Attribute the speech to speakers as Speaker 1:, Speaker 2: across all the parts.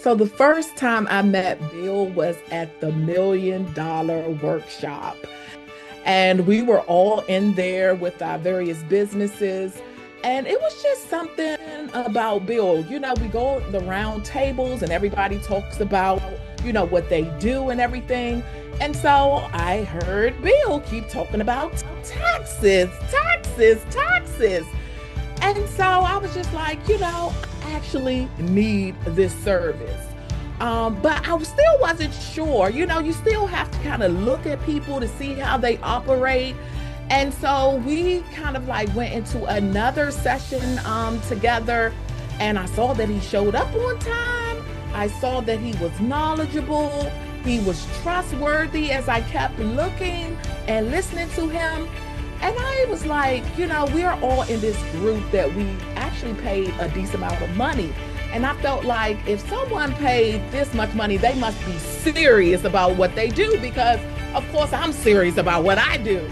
Speaker 1: So the first time I met Bill was at the $1 Million Workshop. And we were all in there with our various businesses. And it was just something about Bill. We go the round tables and everybody talks about, what they do and everything. And so I heard Bill keep talking about taxes, taxes, taxes. And so I was just like, I actually need this service. But still wasn't sure. You still have to kind of look at people to see how they operate. And so we kind of like went into another session together, and I saw that he showed up on time. I saw that he was knowledgeable. He was trustworthy as I kept looking and listening to him. And I was like, we're all in this group that we actually paid a decent amount of money. And I felt like if someone paid this much money, they must be serious about what they do, because of course I'm serious about what I do.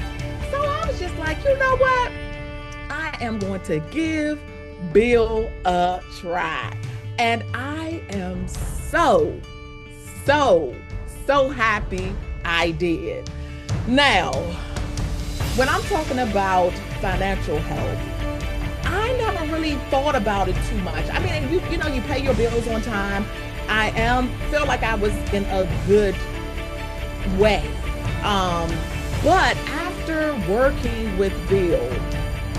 Speaker 1: So I was just like, you know what? I am going to give Bill a try. And I am so happy I did. Now, when I'm talking about financial health, I never really thought about it too much. I mean, you pay your bills on time. I feel like I was in a good way. But after working with Bill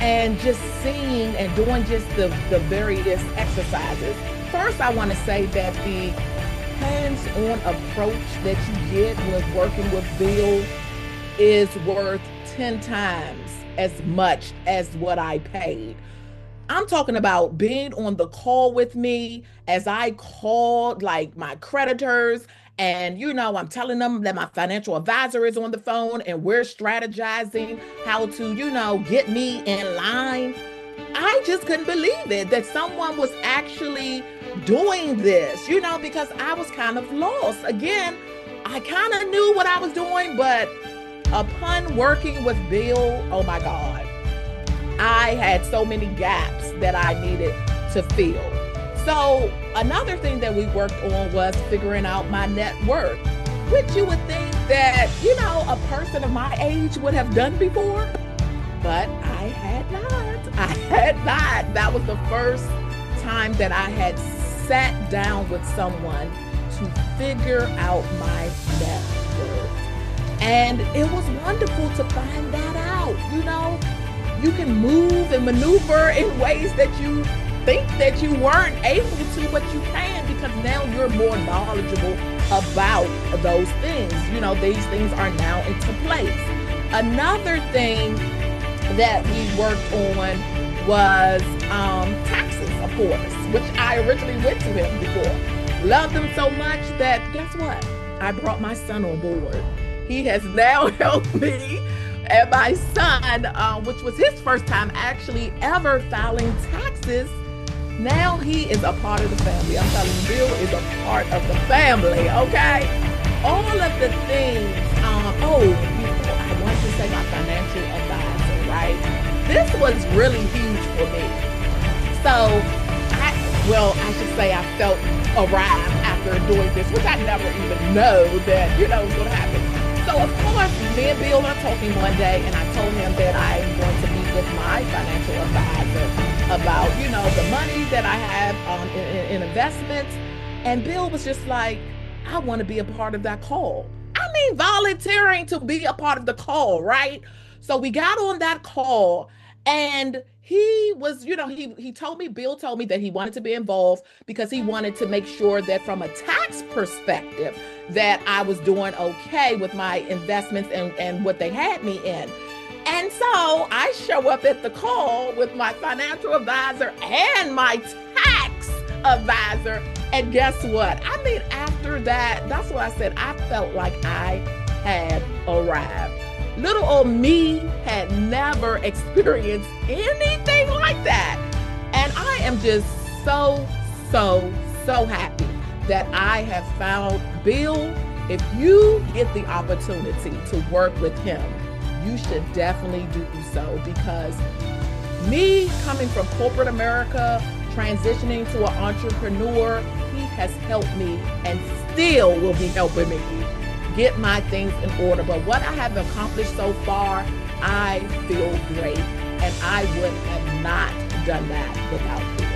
Speaker 1: and just seeing and doing just the various exercises, first I want to say that the hands-on approach that you get with working with Bill is worth 10 times as much as what I paid. I'm talking about being on the call with me as I called like my creditors, and I'm telling them that my financial advisor is on the phone and we're strategizing how to, get me in line. I just couldn't believe it that someone was actually doing this, because I was kind of lost. Again, I kind of knew what I was doing, but upon working with Bill, oh my God, I had so many gaps that I needed to fill. So another thing that we worked on was figuring out my net worth, which you would think that, a person of my age would have done before, but I had not. That was the first time that I had sat down with someone to figure out my net worth. And it was wonderful to find that out. You can move and maneuver in ways that you think that you weren't able to, but you can, because now you're more knowledgeable about those things. These things are now into place. Another thing that we worked on was taxes, of course, which I originally went to him before. Loved him so much that, guess what? I brought my son on board. He has now helped me and my son, which was his first time actually ever filing taxes. Now he is a part of the family. I'm telling you, Bill is a part of the family, okay? All of the things, I want to say my financial advisor, right? This was really huge for me. So, I should say I felt arrived after doing this, which I never even know that, was going to happen. So, of course, me and Bill are talking one day, and I told him that I am going to meet with my financial advisor about, the money that I have in investments. And Bill was just like, I want to be a part of that call. I mean, volunteering to be a part of the call, right? So we got on that call, and he was, Bill told me that he wanted to be involved because he wanted to make sure that from a tax perspective that I was doing okay with my investments and what they had me in. And so I show up at the call with my financial advisor and my tax advisor. And guess what? I mean, after that, that's what I said. I felt like I had arrived. Little old me had never experienced anything like that. And I am just so happy that I have found Bill. If you get the opportunity to work with him, you should definitely do so, because me coming from corporate America, transitioning to an entrepreneur, he has helped me and still will be helping me get my things in order. But what I have accomplished so far, I feel great. And I would have not done that without you.